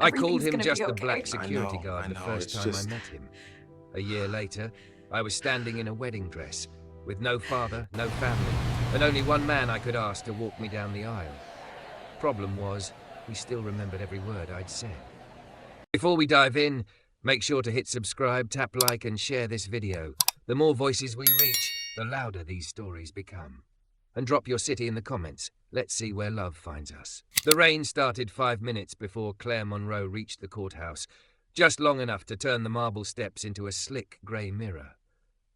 I called Everything's him gonna just be the okay. black security I guard the know, first it's time just- I met him. A year later, I was standing in a wedding dress, with no father, no family, and only one man I could ask to walk me down the aisle. Problem was, he still remembered every word I'd said. Before we dive in, make sure to hit subscribe, tap like, and share this video. The more voices we reach, the louder these stories become. And drop your city in the comments. Let's see where love finds us. The rain started 5 minutes before Claire Monroe reached the courthouse, just long enough to turn the marble steps into a slick grey mirror.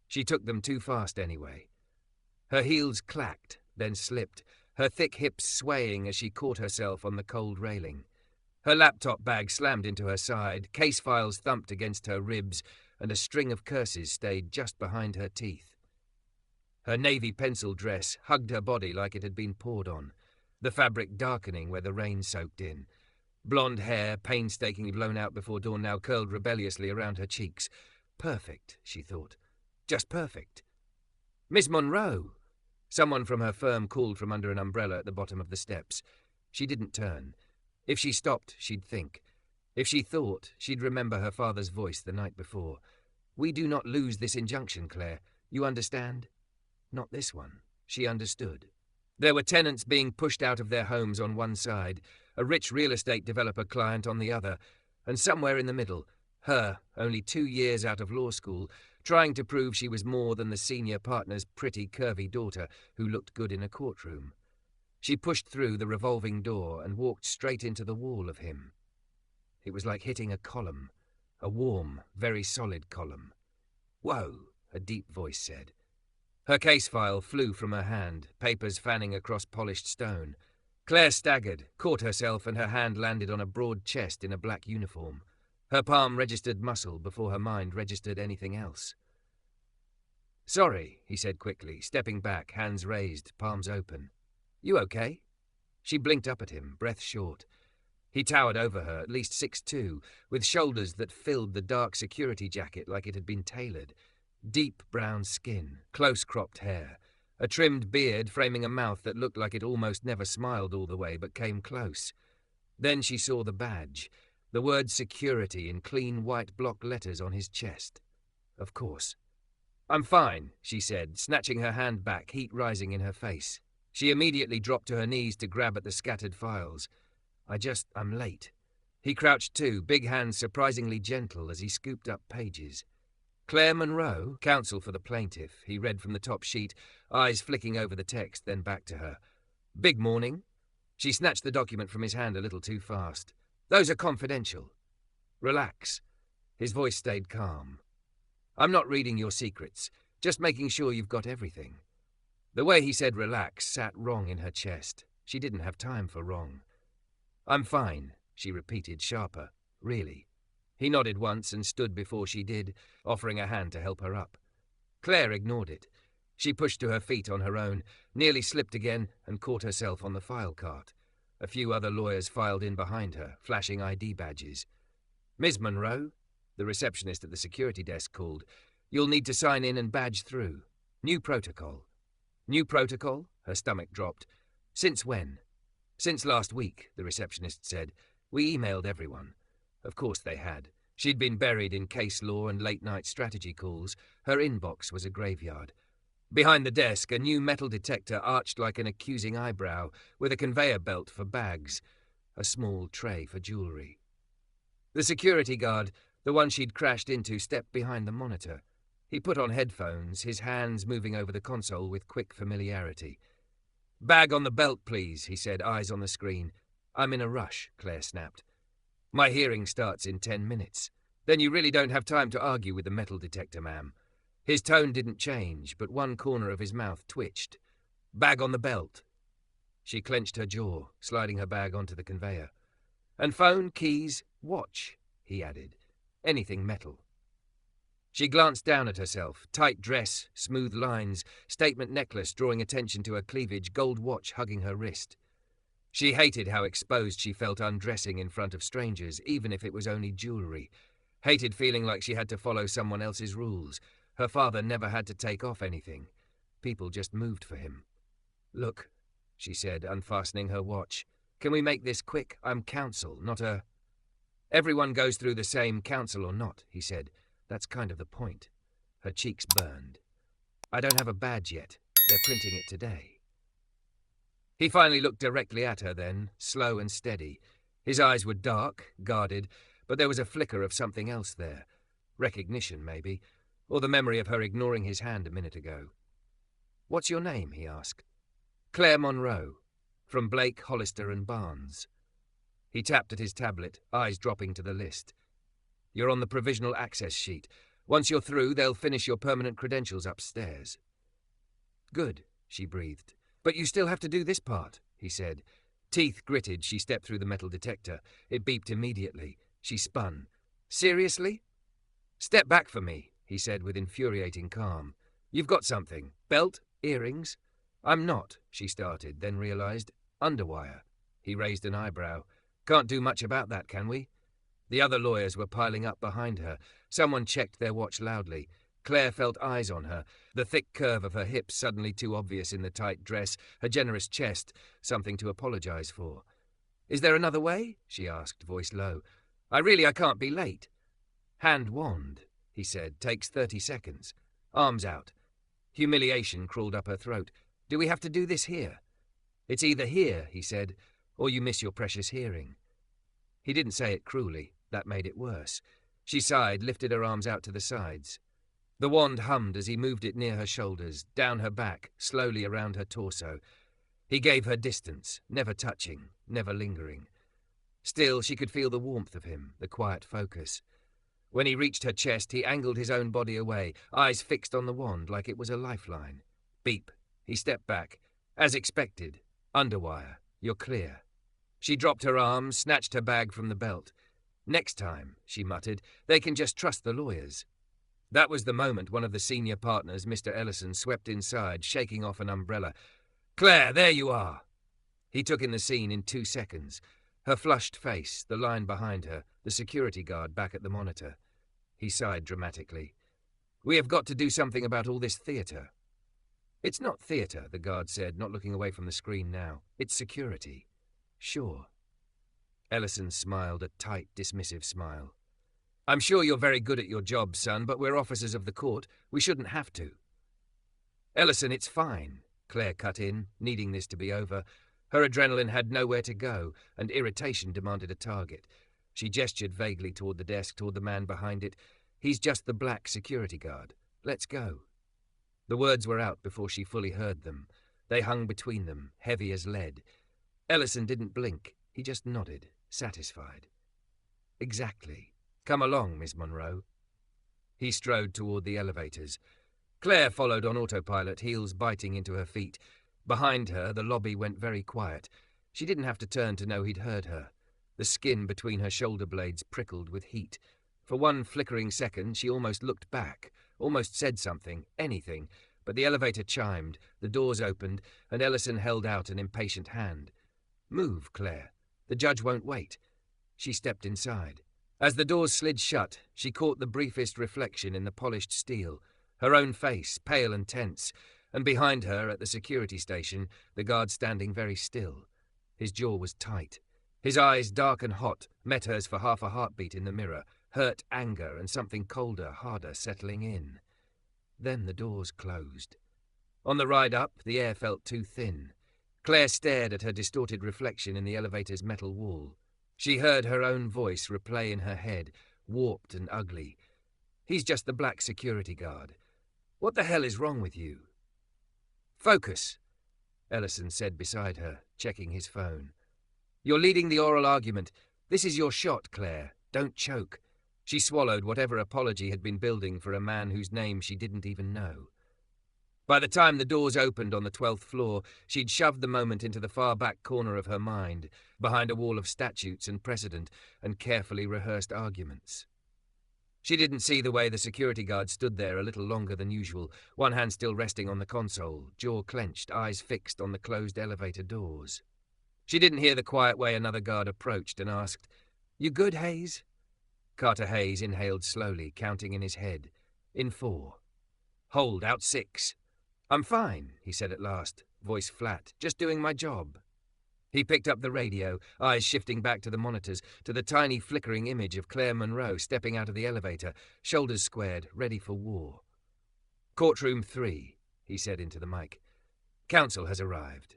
She took them too fast anyway. Her heels clacked, then slipped, her thick hips swaying as she caught herself on the cold railing. Her laptop bag slammed into her side, case files thumped against her ribs, and a string of curses stayed just behind her teeth. Her navy pencil dress hugged her body like it had been poured on, the fabric darkening where the rain soaked in. Blonde hair, painstakingly blown out before dawn, now curled rebelliously around her cheeks. Perfect, she thought. Just perfect. Miss Monroe! Someone from her firm called from under an umbrella at the bottom of the steps. She didn't turn. If she stopped, she'd think. If she thought, she'd remember her father's voice the night before. We do not lose this injunction, Claire. You understand? Not this one. She understood. There were tenants being pushed out of their homes on one side, a rich real estate developer client on the other, and somewhere in the middle, her, only 2 years out of law school, trying to prove she was more than the senior partner's pretty, curvy daughter who looked good in a courtroom. She pushed through the revolving door and walked straight into the wall of him. It was like hitting a column, a warm, very solid column. "Whoa," a deep voice said. Her case file flew from her hand, papers fanning across polished stone. Claire staggered, caught herself, and her hand landed on a broad chest in a black uniform. Her palm registered muscle before her mind registered anything else. "Sorry," he said quickly, stepping back, hands raised, palms open. "You okay?" She blinked up at him, breath short. He towered over her, at least 6'2", with shoulders that filled the dark security jacket like it had been tailored. Deep brown skin, close-cropped hair, a trimmed beard framing a mouth that looked like it almost never smiled all the way but came close. Then she saw the badge, the word security in clean white block letters on his chest. Of course. "I'm fine," she said, snatching her hand back, heat rising in her face. She immediately dropped to her knees to grab at the scattered files. I'm late." He crouched too, big hands surprisingly gentle as he scooped up pages. "Claire Monroe, counsel for the plaintiff," he read from the top sheet, eyes flicking over the text, then back to her. "Big morning." She snatched the document from his hand a little too fast. "Those are confidential." "Relax." His voice stayed calm. "I'm not reading your secrets, just making sure you've got everything." The way he said relax sat wrong in her chest. She didn't have time for wrong. "I'm fine," she repeated, sharper. "Really." He nodded once and stood before she did, offering a hand to help her up. Claire ignored it. She pushed to her feet on her own, nearly slipped again, and caught herself on the file cart. A few other lawyers filed in behind her, flashing ID badges. "Ms. Monroe," the receptionist at the security desk called, "you'll need to sign in and badge through. New protocol." "New protocol?" Her stomach dropped. "Since when?" "Since last week," the receptionist said. "We emailed everyone." Of course they had. She'd been buried in case law and late-night strategy calls. Her inbox was a graveyard. Behind the desk, a new metal detector arched like an accusing eyebrow, with a conveyor belt for bags, a small tray for jewelry. The security guard, the one she'd crashed into, stepped behind the monitor. He put on headphones, his hands moving over the console with quick familiarity. "Bag on the belt, please," he said, eyes on the screen. "I'm in a rush," Claire snapped. "My hearing starts in 10 minutes. Then you really don't have time to argue with the metal detector, ma'am." His tone didn't change, but one corner of his mouth twitched. "Bag on the belt." She clenched her jaw, sliding her bag onto the conveyor. "And phone, keys, watch," he added. "Anything metal." She glanced down at herself, tight dress, smooth lines, statement necklace drawing attention to her cleavage, gold watch hugging her wrist. She hated how exposed she felt undressing in front of strangers, even if it was only jewelry. Hated feeling like she had to follow someone else's rules. Her father never had to take off anything. People just moved for him. "Look," she said, unfastening her watch. "Can we make this quick? I'm counsel, not a—" Everyone goes through the same, council or not, he said. That's kind of the point. Her cheeks burned. I don't have a badge yet. They're printing it today. He finally looked directly at her then, slow and steady. His eyes were dark, guarded, but there was a flicker of something else there. Recognition, maybe, or the memory of her ignoring his hand a minute ago. What's your name? He asked. Claire Monroe, from Blake, Hollister and Barnes. He tapped at his tablet, eyes dropping to the list. You're on the provisional access sheet. Once you're through, they'll finish your permanent credentials upstairs. Good, she breathed. But you still have to do this part, he said. Teeth gritted, she stepped through the metal detector. It beeped immediately. She spun. Seriously? Step back for me, he said with infuriating calm. You've got something. Belt? Earrings? I'm not, she started, then realized. Underwire. He raised an eyebrow. Can't do much about that, can we? The other lawyers were piling up behind her. Someone checked their watch loudly. Claire felt eyes on her, the thick curve of her hips suddenly too obvious in the tight dress, her generous chest, something to apologize for. Is there another way? She asked, voice low. I can't be late. Hand wand, he said, takes 30 seconds. Arms out. Humiliation crawled up her throat. Do we have to do this here? It's either here, he said, or you miss your precious hearing. He didn't say it cruelly. That made it worse. She sighed, lifted her arms out to the sides. The wand hummed as he moved it near her shoulders, down her back, slowly around her torso. He gave her distance, never touching, never lingering. Still, she could feel the warmth of him, the quiet focus. When he reached her chest, he angled his own body away, eyes fixed on the wand like it was a lifeline. Beep. He stepped back. As expected. Underwire. You're clear. She dropped her arms, snatched her bag from the belt. Next time, she muttered, they can just trust the lawyers. That was the moment one of the senior partners, Mr. Ellison, swept inside, shaking off an umbrella. Claire, there you are! He took in the scene in 2 seconds. Her flushed face, the line behind her, the security guard back at the monitor. He sighed dramatically. We have got to do something about all this theatre. It's not theatre, the guard said, not looking away from the screen now. It's security. Sure. Ellison smiled, a tight, dismissive smile. I'm sure you're very good at your job, son, but we're officers of the court. We shouldn't have to. Ellison, it's fine, Claire cut in, needing this to be over. Her adrenaline had nowhere to go, and irritation demanded a target. She gestured vaguely toward the desk, toward the man behind it. He's just the black security guard. Let's go. The words were out before she fully heard them. They hung between them, heavy as lead. Ellison didn't blink. He just nodded, satisfied. Exactly. Come along, Miss Monroe. He strode toward the elevators. Claire followed on autopilot, heels biting into her feet. Behind her, the lobby went very quiet. She didn't have to turn to know he'd heard her. The skin between her shoulder blades prickled with heat. For one flickering second, she almost looked back, almost said something, anything, but the elevator chimed, the doors opened, and Ellison held out an impatient hand. Move, Claire. The judge won't wait. She stepped inside. As the doors slid shut, she caught the briefest reflection in the polished steel, her own face, pale and tense, and behind her, at the security station, the guard standing very still. His jaw was tight. His eyes, dark and hot, met hers for half a heartbeat in the mirror, hurt anger and something colder, harder settling in. Then the doors closed. On the ride up, the air felt too thin. Claire stared at her distorted reflection in the elevator's metal wall. She heard her own voice replay in her head, warped and ugly. He's just the black security guard. What the hell is wrong with you? Focus, Ellison said beside her, checking his phone. You're leading the oral argument. This is your shot, Claire. Don't choke. She swallowed whatever apology had been building for a man whose name she didn't even know. By the time the doors opened on the 12th floor, she'd shoved the moment into the far back corner of her mind, behind a wall of statutes and precedent and carefully rehearsed arguments. She didn't see the way the security guard stood there a little longer than usual, one hand still resting on the console, jaw clenched, eyes fixed on the closed elevator doors. She didn't hear the quiet way another guard approached and asked, You good, Hayes? Carter Hayes inhaled slowly, counting in his head. In 4. Hold, out 6. I'm fine, he said at last, voice flat, just doing my job. He picked up the radio, eyes shifting back to the monitors, to the tiny flickering image of Claire Monroe stepping out of the elevator, shoulders squared, ready for war. "Courtroom 3, he said into the mic. "Counsel has arrived."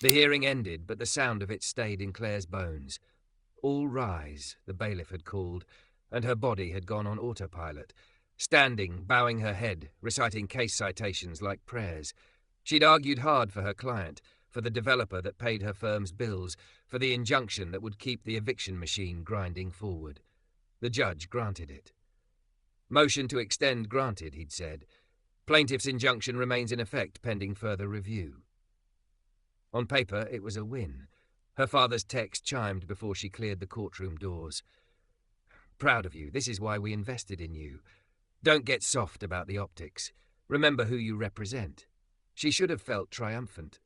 The hearing ended, but the sound of it stayed in Claire's bones. "All rise," the bailiff had called, and her body had gone on autopilot, standing, bowing her head, reciting case citations like prayers. She'd argued hard for her client, for the developer that paid her firm's bills, for the injunction that would keep the eviction machine grinding forward. The judge granted it. "Motion to extend granted," he'd said. "Plaintiff's injunction remains in effect pending further review." On paper, it was a win. Her father's text chimed before she cleared the courtroom doors. "Proud of you. This is why we invested in you. Don't get soft about the optics. Remember who you represent." She should have felt triumphant.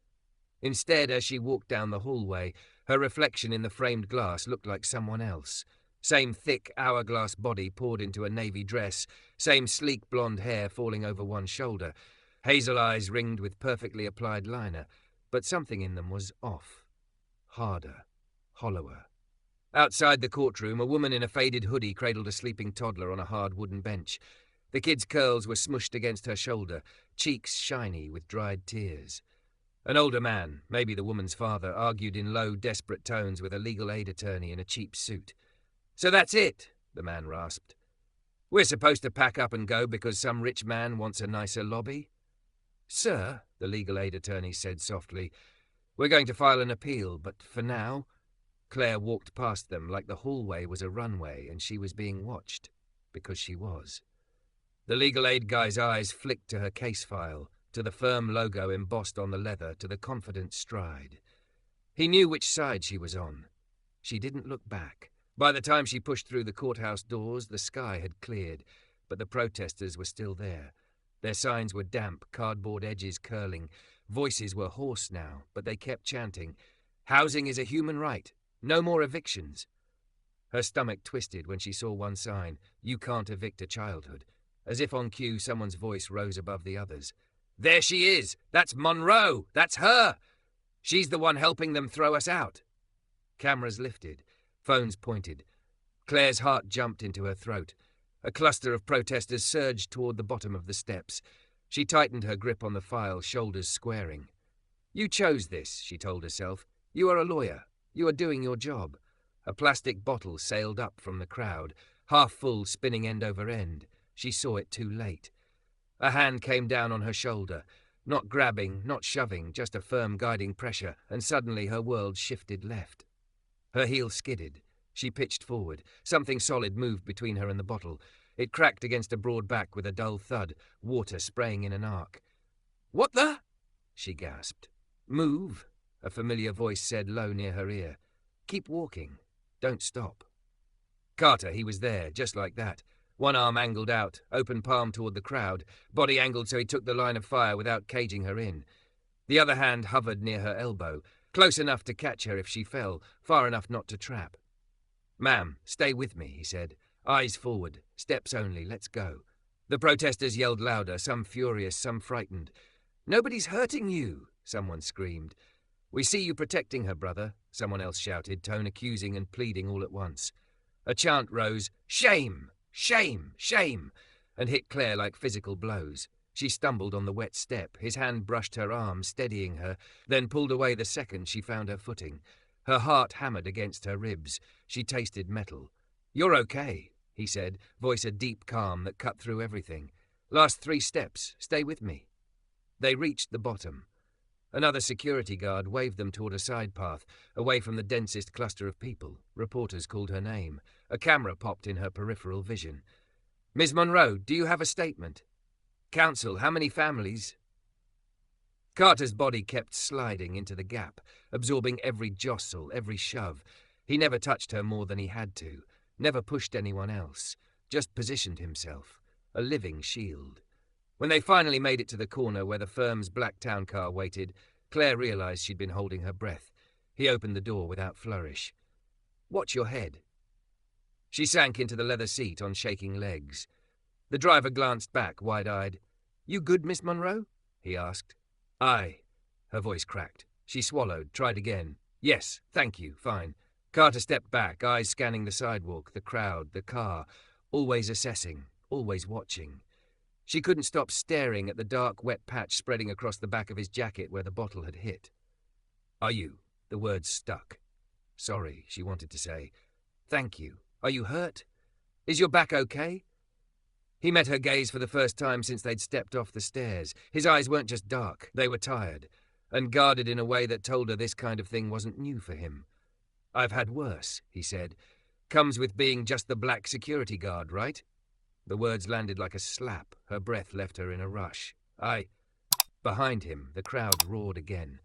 Instead, as she walked down the hallway, her reflection in the framed glass looked like someone else. Same thick, hourglass body poured into a navy dress, same sleek blonde hair falling over one shoulder, hazel eyes ringed with perfectly applied liner, but something in them was off. Harder, hollower. Outside the courtroom, a woman in a faded hoodie cradled a sleeping toddler on a hard wooden bench. The kid's curls were smushed against her shoulder, cheeks shiny with dried tears. An older man, maybe the woman's father, argued in low, desperate tones with a legal aid attorney in a cheap suit. "So that's it," the man rasped. "We're supposed to pack up and go because some rich man wants a nicer lobby?" "Sir," the legal aid attorney said softly, "we're going to file an appeal, but for now—" Claire walked past them like the hallway was a runway and she was being watched, because she was. The legal aid guy's eyes flicked to her case file, to the firm logo embossed on the leather, to the confident stride. He knew which side she was on. She didn't look back. By the time she pushed through the courthouse doors, the sky had cleared, but the protesters were still there. Their signs were damp, cardboard edges curling. Voices were hoarse now, but they kept chanting, "Housing is a human right. No more evictions." Her stomach twisted when she saw one sign, "You can't evict a childhood." As if on cue, someone's voice rose above the others. "There she is! That's Monroe! That's her! She's the one helping them throw us out." Cameras lifted. Phones pointed. Claire's heart jumped into her throat. A cluster of protesters surged toward the bottom of the steps. She tightened her grip on the file, shoulders squaring. "You chose this," she told herself. "You are a lawyer. You are doing your job." A plastic bottle sailed up from the crowd, half full, spinning end over end. She saw it too late. A hand came down on her shoulder. Not grabbing, not shoving, just a firm guiding pressure, and suddenly her world shifted left. Her heel skidded. She pitched forward. Something solid moved between her and the bottle. It cracked against a broad back with a dull thud, water spraying in an arc. "What the?" she gasped. "Move," a familiar voice said low near her ear. "Keep walking. Don't stop." Carter, he was there, just like that. One arm angled out, open palm toward the crowd, body angled so he took the line of fire without caging her in. The other hand hovered near her elbow, close enough to catch her if she fell, far enough not to trap. "Ma'am, stay with me," he said. "Eyes forward. Steps only. Let's go." The protesters yelled louder, some furious, some frightened. "Nobody's hurting you," someone screamed. "We see you protecting her, brother," someone else shouted, tone accusing and pleading all at once. A chant rose, "Shame! Shame! Shame!" and hit Claire like physical blows. She stumbled on the wet step. His hand brushed her arm, steadying her, then pulled away the second she found her footing. Her heart hammered against her ribs. She tasted metal. "You're okay," he said, voice a deep calm that cut through everything. "Last 3 steps. Stay with me." They reached the bottom. Another security guard waved them toward a side path, away from the densest cluster of people. Reporters called her name. A camera popped in her peripheral vision. "Ms. Monroe, do you have a statement?" "Counsel, how many families?" Carter's body kept sliding into the gap, absorbing every jostle, every shove. He never touched her more than he had to, never pushed anyone else, just positioned himself, a living shield. When they finally made it to the corner where the firm's black town car waited, Claire realized she'd been holding her breath. He opened the door without flourish. "Watch your head." She sank into the leather seat on shaking legs. The driver glanced back, wide-eyed. "You good, Miss Monroe?" he asked. "Aye." Her voice cracked. She swallowed, tried again. Yes, thank you, fine. Carter stepped back, eyes scanning the sidewalk, the crowd, the car, always assessing, always watching. She couldn't stop staring at the dark, wet patch spreading across the back of his jacket where the bottle had hit. Are you? The words stuck. Sorry, she wanted to say. Thank you. Are you hurt? Is your back okay? He met her gaze for the first time since they'd stepped off the stairs. His eyes weren't just dark, they were tired, and guarded in a way that told her this kind of thing wasn't new for him. I've had worse, he said. Comes with being just the black security guard, right? The words landed like a slap. Her breath left her in a rush. Behind him, the crowd roared again.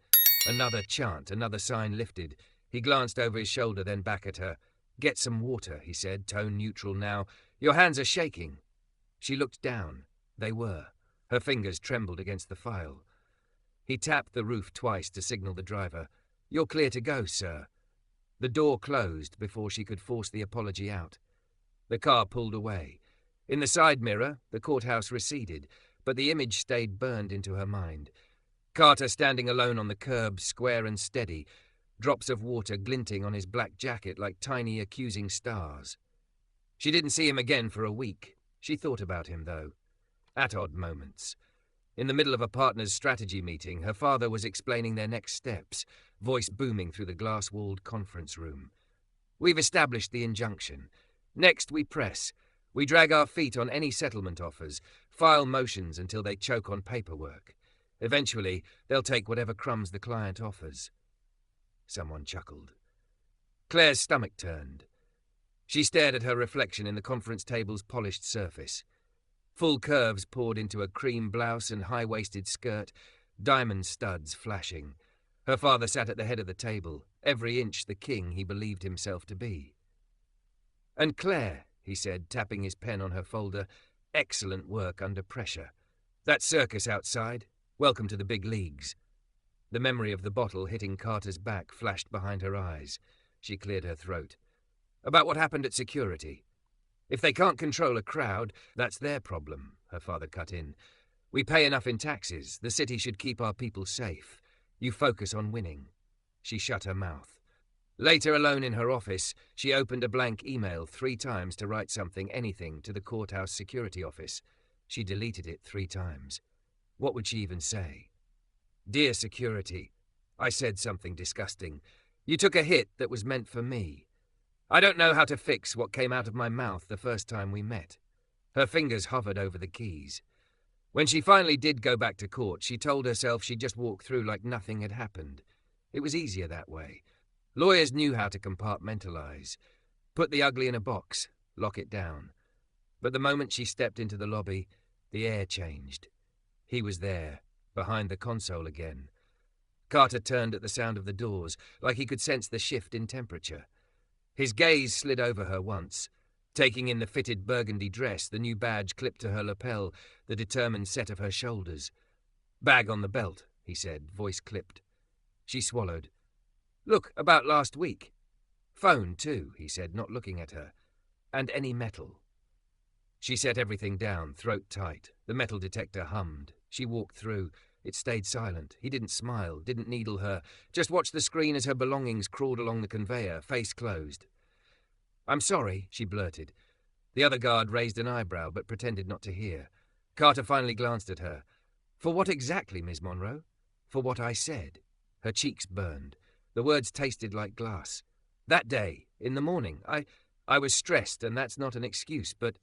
Another chant, another sign lifted. He glanced over his shoulder, then back at her. Get some water, he said, tone neutral now. Your hands are shaking. She looked down. They were. Her fingers trembled against the file. He tapped the roof twice to signal the driver. You're clear to go, sir. The door closed before she could force the apology out. The car pulled away. In the side mirror, the courthouse receded, but the image stayed burned into her mind. Carter standing alone on the curb, square and steady, drops of water glinting on his black jacket like tiny accusing stars. She didn't see him again for a week. She thought about him, though, at odd moments. In the middle of a partners' strategy meeting, her father was explaining their next steps, voice booming through the glass-walled conference room. We've established the injunction. Next, we press. We drag our feet on any settlement offers, file motions until they choke on paperwork. Eventually, they'll take whatever crumbs the client offers. Someone chuckled. Claire's stomach turned. She stared at her reflection in the conference table's polished surface. Full curves poured into a cream blouse and high-waisted skirt, diamond studs flashing. Her father sat at the head of the table, every inch the king he believed himself to be. And Claire, he said, tapping his pen on her folder, excellent work under pressure. That circus outside, welcome to the big leagues. The memory of the bottle hitting Carter's back flashed behind her eyes. She cleared her throat. About what happened at security. If they can't control a crowd, that's their problem, her father cut in. We pay enough in taxes. The city should keep our people safe. You focus on winning. She shut her mouth. Later, alone in her office, she opened a blank email 3 times to write something, anything, to the courthouse security office. She deleted it 3 times. What would she even say? Dear security, I said something disgusting. You took a hit that was meant for me. I don't know how to fix what came out of my mouth the first time we met. Her fingers hovered over the keys. When she finally did go back to court, she told herself she'd just walk through like nothing had happened. It was easier that way. Lawyers knew how to compartmentalize. Put the ugly in a box, lock it down. But the moment she stepped into the lobby, the air changed. He was there, behind the console again. Carter turned at the sound of the doors, like he could sense the shift in temperature. His gaze slid over her once, taking in the fitted burgundy dress, the new badge clipped to her lapel, the determined set of her shoulders. Bag on the belt, he said, voice clipped. She swallowed. Look, about last week. Phone, too, he said, not looking at her. And any metal. She set everything down, throat tight. The metal detector hummed. She walked through. It stayed silent. He didn't smile, didn't needle her, just watched the screen as her belongings crawled along the conveyor, face closed. I'm sorry, she blurted. The other guard raised an eyebrow, but pretended not to hear. Carter finally glanced at her. For what exactly, Miss Monroe? For what I said. Her cheeks burned. The words tasted like glass. That day, in the morning, I was stressed, and that's not an excuse, but...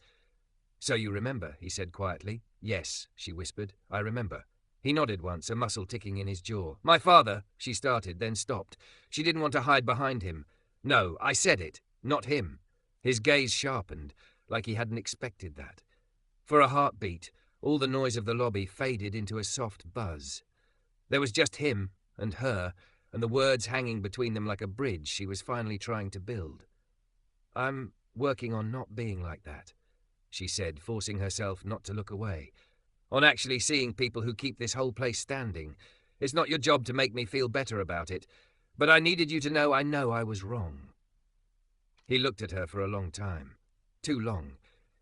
So you remember, he said quietly. Yes, she whispered, I remember. He nodded once, a muscle ticking in his jaw. My father, she started, then stopped. She didn't want to hide behind him. No, I said it, not him. His gaze sharpened, like he hadn't expected that. For a heartbeat, all the noise of the lobby faded into a soft buzz. There was just him and her, and the words hanging between them like a bridge she was finally trying to build. I'm working on not being like that, she said, forcing herself not to look away. On actually seeing people who keep this whole place standing. It's not your job to make me feel better about it, but I needed you to know I was wrong. He looked at her for a long time. Too long.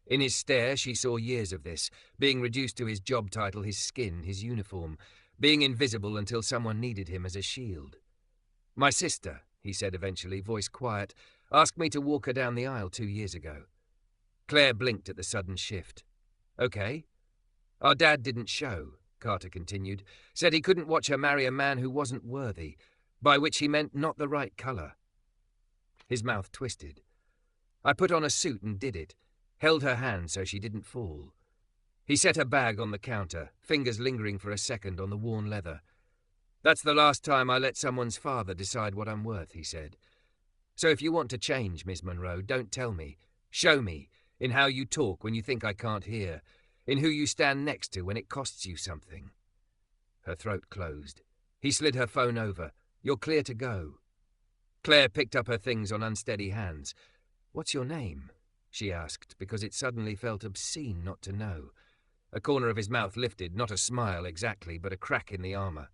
In his stare she saw years of this, being reduced to his job title, his skin, his uniform, being invisible until someone needed him as a shield. "My sister," he said eventually, voice quiet, "asked me to walk her down the aisle 2 years ago." Claire blinked at the sudden shift. "Okay." "Our dad didn't show," Carter continued. "Said he couldn't watch her marry a man who wasn't worthy, by which he meant not the right colour." His mouth twisted. "I put on a suit and did it, held her hand so she didn't fall." He set her bag on the counter, fingers lingering for a second on the worn leather. "That's the last time I let someone's father decide what I'm worth," he said. "So if you want to change, Miss Monroe, don't tell me. Show me, in how you talk when you think I can't hear, in who you stand next to when it costs you something." Her throat closed. He slid her phone over. "You're clear to go." Claire picked up her things on unsteady hands. "What's your name?" she asked, because it suddenly felt obscene not to know. A corner of his mouth lifted, not a smile exactly, but a crack in the armor.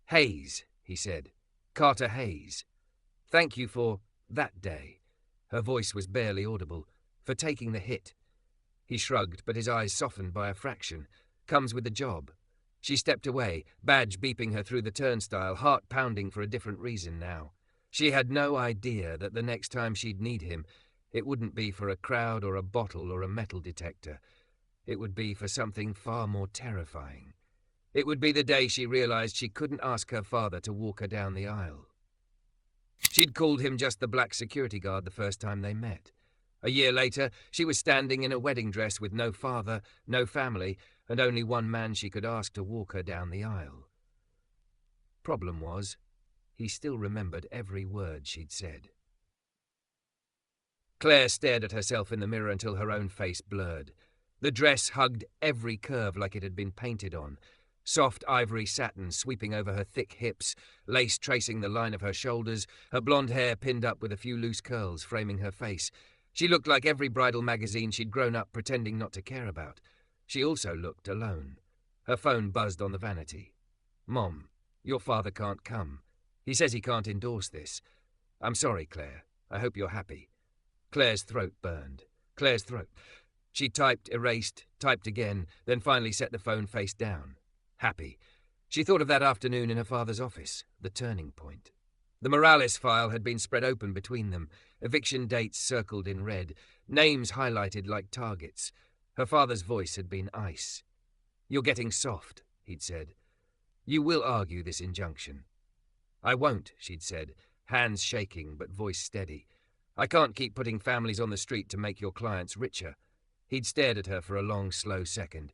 "Hayes," he said. "Carter Hayes. Thank you for that day." Her voice was barely audible. "For taking the hit." He shrugged, but his eyes softened by a fraction. "Comes with the job." She stepped away, badge beeping her through the turnstile, heart pounding for a different reason now. She had no idea that the next time she'd need him, it wouldn't be for a crowd or a bottle or a metal detector. It would be for something far more terrifying. It would be the day she realized she couldn't ask her father to walk her down the aisle. She'd called him just the black security guard the first time they met. A year later, she was standing in a wedding dress with no father, no family, and only one man she could ask to walk her down the aisle. Problem was, he still remembered every word she'd said. Claire stared at herself in the mirror until her own face blurred. The dress hugged every curve like it had been painted on. Soft ivory satin sweeping over her thick hips, lace tracing the line of her shoulders, her blonde hair pinned up with a few loose curls framing her face. She looked like every bridal magazine she'd grown up pretending not to care about. She also looked alone. Her phone buzzed on the vanity. "Mom, your father can't come. He says he can't endorse this. I'm sorry, Claire. I hope you're happy." Claire's throat burned. Claire's throat. She typed, erased, typed again, then finally set the phone face down. Happy. She thought of that afternoon in her father's office, the turning point. The Morales file had been spread open between them, eviction dates circled in red, names highlighted like targets. Her father's voice had been ice. "You're getting soft," he'd said. "You will argue this injunction." "I won't," she'd said, hands shaking but voice steady. "I can't keep putting families on the street to make your clients richer." He'd stared at her for a long, slow second.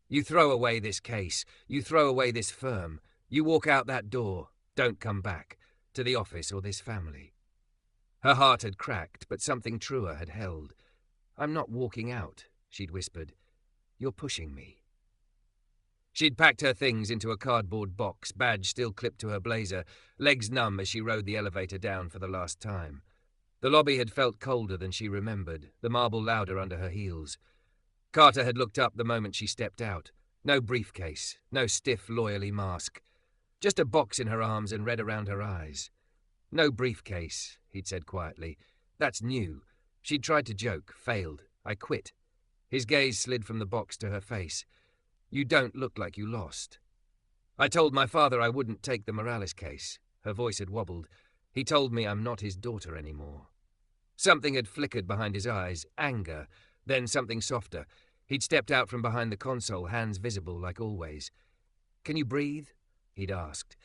"You throw away this case. You throw away this firm. You walk out that door. Don't come back. To the office or this family." Her heart had cracked, but something truer had held. "I'm not walking out," she'd whispered. "You're pushing me." She'd packed her things into a cardboard box, badge still clipped to her blazer, legs numb as she rode the elevator down for the last time. The lobby had felt colder than she remembered, the marble louder under her heels. Carter had looked up the moment she stepped out. No briefcase, no stiff, lawyerly mask. Just a box in her arms and red around her eyes. "No briefcase," he'd said quietly. "That's new." She'd tried to joke, failed. "I quit." His gaze slid from the box to her face. "You don't look like you lost." "I told my father I wouldn't take the Morales case." Her voice had wobbled. "He told me I'm not his daughter anymore." Something had flickered behind his eyes, anger, then something softer. He'd stepped out from behind the console, hands visible like always. "Can you breathe?" he'd asked.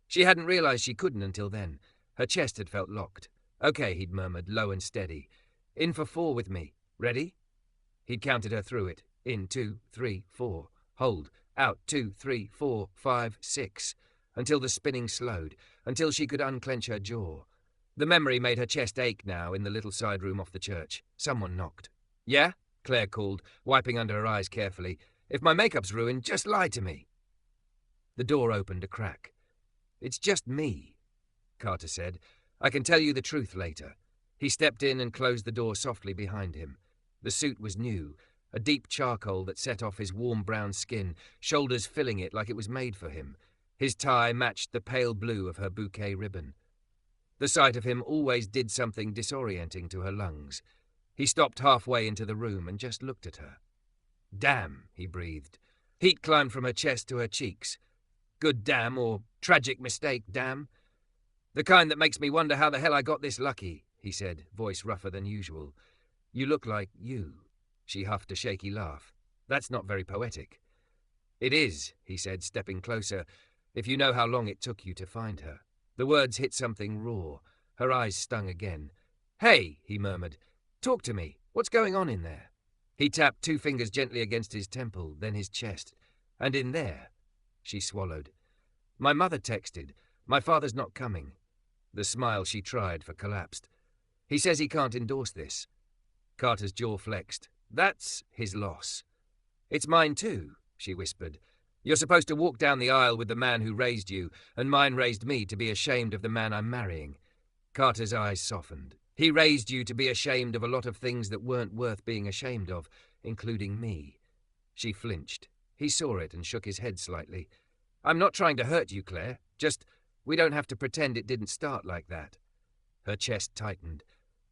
She hadn't realized she couldn't until then. Her chest had felt locked. "Okay," he'd murmured, low and steady. "In for 4 with me. Ready?" He'd counted her through it. In, 2, 3, 4. Hold. Out, 2, 3, 4, 5, 6. Until the spinning slowed, until she could unclench her jaw. The memory made her chest ache now in the little side room off the church. Someone knocked. "Yeah?" Claire called, wiping under her eyes carefully. "If my makeup's ruined, just lie to me." The door opened a crack. "It's just me," Carter said. "I can tell you the truth later." He stepped in and closed the door softly behind him. The suit was new, a deep charcoal that set off his warm brown skin, shoulders filling it like it was made for him. His tie matched the pale blue of her bouquet ribbon. The sight of him always did something disorienting to her lungs. He stopped halfway into the room and just looked at her. "Damn," he breathed. Heat climbed from her chest to her cheeks. Good damn or tragic mistake, damn. The kind that makes me wonder how the hell I got this lucky, he said, voice rougher than usual. You look like you. She huffed a shaky laugh. That's not very poetic. It is, he said, stepping closer, if you know how long it took you to find her. The words hit something raw. Her eyes stung again. Hey, he murmured. Talk to me. What's going on in there? He tapped 2 fingers gently against his temple, then his chest. And in there, she swallowed. My mother texted. My father's not coming. The smile she tried for collapsed. He says he can't endorse this. Carter's jaw flexed. That's his loss. It's mine too, she whispered. You're supposed to walk down the aisle with the man who raised you, and mine raised me to be ashamed of the man I'm marrying. Carter's eyes softened. He raised you to be ashamed of a lot of things that weren't worth being ashamed of, including me. She flinched. He saw it and shook his head slightly. I'm not trying to hurt you, Claire. Just, we don't have to pretend it didn't start like that. Her chest tightened.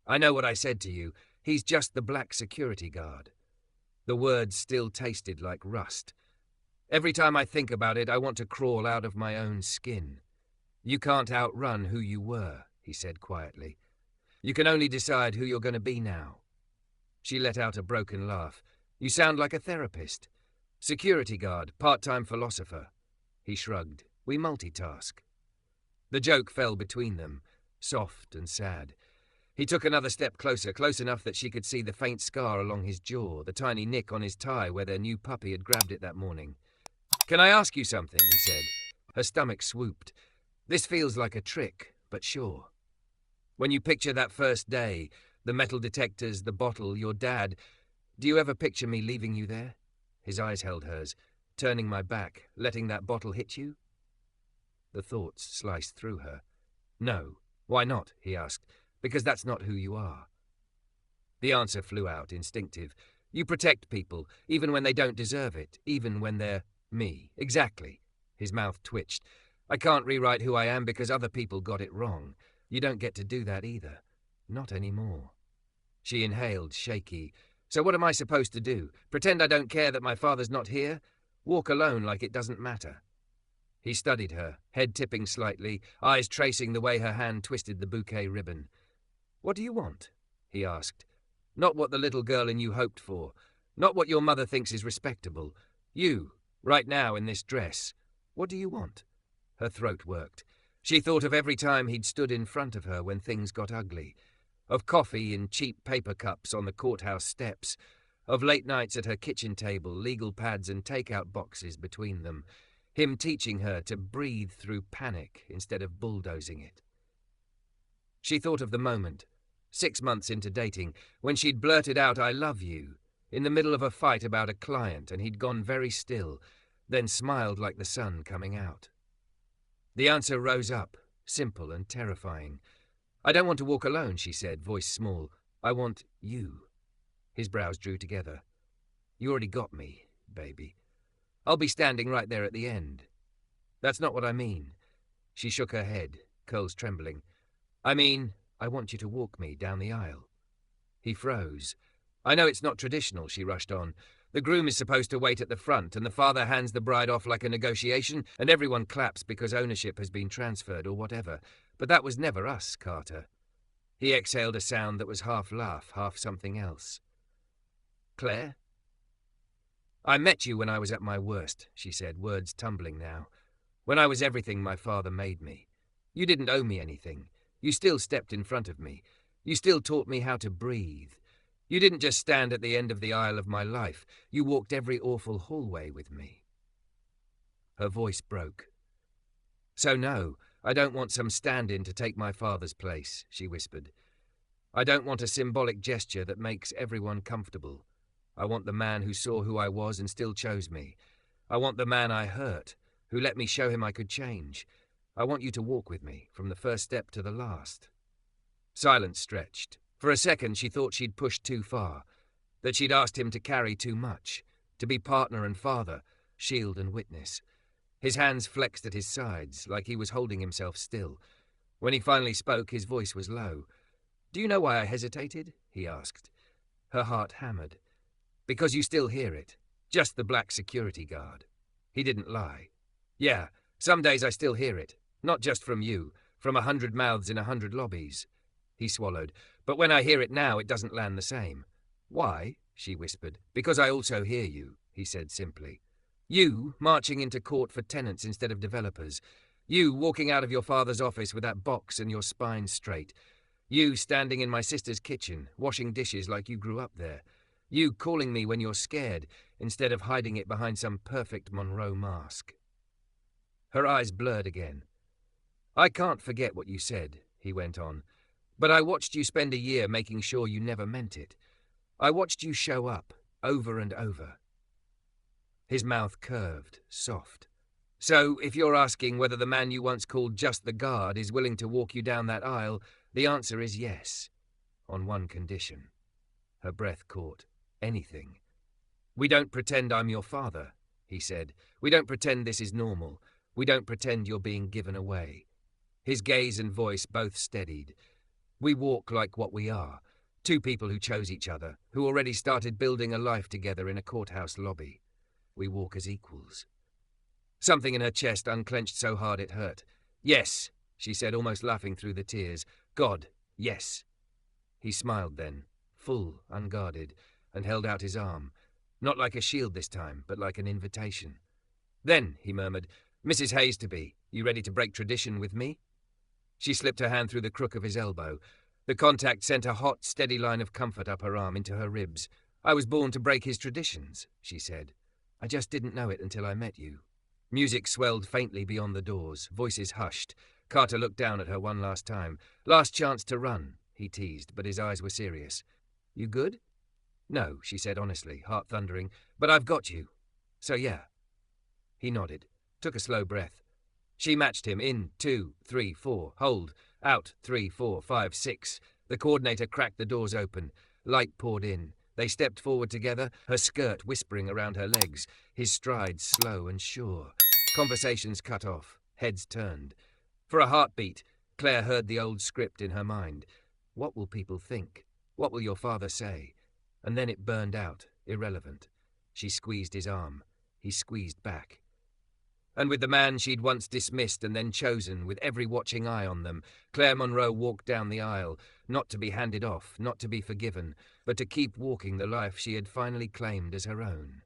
I know what I said to you. He's just the black security guard. The words still tasted like rust. Every time I think about it, I want to crawl out of my own skin. You can't outrun who you were, he said quietly. You can only decide who you're going to be now. She let out a broken laugh. You sound like a therapist. Security guard, part-time philosopher. He shrugged. We multitask. The joke fell between them, soft and sad. He took another step closer, close enough that she could see the faint scar along his jaw, the tiny nick on his tie where their new puppy had grabbed it that morning. Can I ask you something? He said. Her stomach swooped. This feels like a trick, but sure. When you picture that first day, the metal detectors, the bottle, your dad, do you ever picture me leaving you there? His eyes held hers, turning my back, letting that bottle hit you? The thoughts sliced through her. No. Why not? He asked. Because that's not who you are. The answer flew out, instinctive. You protect people, even when they don't deserve it, even when they're me. Exactly. His mouth twitched. I can't rewrite who I am because other people got it wrong. You don't get to do that either. Not anymore. She inhaled, shaky. So what am I supposed to do? Pretend I don't care that my father's not here? Walk alone like it doesn't matter. He studied her, head tipping slightly, eyes tracing the way her hand twisted the bouquet ribbon. What do you want? He asked. Not what the little girl in you hoped for. Not what your mother thinks is respectable. You, right now in this dress. What do you want? Her throat worked. She thought of every time he'd stood in front of her when things got ugly. Of coffee in cheap paper cups on the courthouse steps. Of late nights at her kitchen table, legal pads and takeout boxes between them. Him teaching her to breathe through panic instead of bulldozing it. She thought of the moment, 6 months into dating, when she'd blurted out, I love you, in the middle of a fight about a client, and he'd gone very still, then smiled like the sun coming out. The answer rose up, simple and terrifying. I don't want to walk alone, she said, voice small. I want you. His brows drew together. You already got me, baby. I'll be standing right there at the end. That's not what I mean. She shook her head, curls trembling. I mean, I want you to walk me down the aisle. He froze. I know it's not traditional, she rushed on. The groom is supposed to wait at the front, and the father hands the bride off like a negotiation, and everyone claps because ownership has been transferred or whatever. But that was never us, Carter. He exhaled a sound that was half laugh, half something else. Claire? I met you when I was at my worst, she said, words tumbling now. When I was everything my father made me. You didn't owe me anything. You still stepped in front of me. You still taught me how to breathe. You didn't just stand at the end of the aisle of my life. You walked every awful hallway with me. Her voice broke. So no, I don't want some stand-in to take my father's place, she whispered. I don't want a symbolic gesture that makes everyone comfortable. I want the man who saw who I was and still chose me. I want the man I hurt, who let me show him I could change. I want you to walk with me, from the first step to the last. Silence stretched. For a second she thought she'd pushed too far, that she'd asked him to carry too much, to be partner and father, shield and witness. His hands flexed at his sides, like he was holding himself still. When he finally spoke, his voice was low. Do you know why I hesitated? He asked. Her heart hammered. Because you still hear it. Just the black security guard. He didn't lie. Yeah, Some days I still hear it, not just from you, from 100 mouths in 100 lobbies. He swallowed. But when I hear it now, it doesn't land the same. Why? She whispered. Because I also hear you, he said simply. You marching into court for tenants instead of developers. You walking out of your father's office with that box and your spine straight. You standing in my sister's kitchen, washing dishes like you grew up there. You calling me when you're scared, instead of hiding it behind some perfect Monroe mask. Her eyes blurred again. I can't forget what you said, he went on, but I watched you spend a year making sure you never meant it. I watched you show up, over and over. His mouth curved, soft. So, if you're asking whether the man you once called just the guard is willing to walk you down that aisle, the answer is yes. On one condition. Her breath caught. Anything. We don't pretend I'm your father, he said. We don't pretend this is normal. We don't pretend you're being given away. His gaze and voice both steadied. We walk like what we are. Two people who chose each other, who already started building a life together in a courthouse lobby. We walk as equals. Something in her chest unclenched so hard it hurt. Yes, she said, almost laughing through the tears. God, yes. He smiled then, full, unguarded, and held out his arm. Not like a shield this time, but like an invitation. Then, he murmured, Mrs. Hayes-to-be, you ready to break tradition with me? She slipped her hand through the crook of his elbow. The contact sent a hot, steady line of comfort up her arm into her ribs. I was born to break his traditions, she said. I just didn't know it until I met you. Music swelled faintly beyond the doors, voices hushed. Carter looked down at her one last time. Last chance to run, he teased, but his eyes were serious. You good? No, she said honestly, heart thundering, but I've got you. So yeah. He nodded, took a slow breath. She matched him in 2, 3, 4, hold, out 3, 4, 5, 6. The coordinator cracked the doors open. Light poured in. They stepped forward together, her skirt whispering around her legs, his stride slow and sure. Conversations cut off, heads turned. For a heartbeat, Claire heard the old script in her mind. What will people think? What will your father say? And then it burned out, irrelevant. She squeezed his arm. He squeezed back. And with the man she'd once dismissed and then chosen, with every watching eye on them, Claire Monroe walked down the aisle, not to be handed off, not to be forgiven, but to keep walking the life she had finally claimed as her own.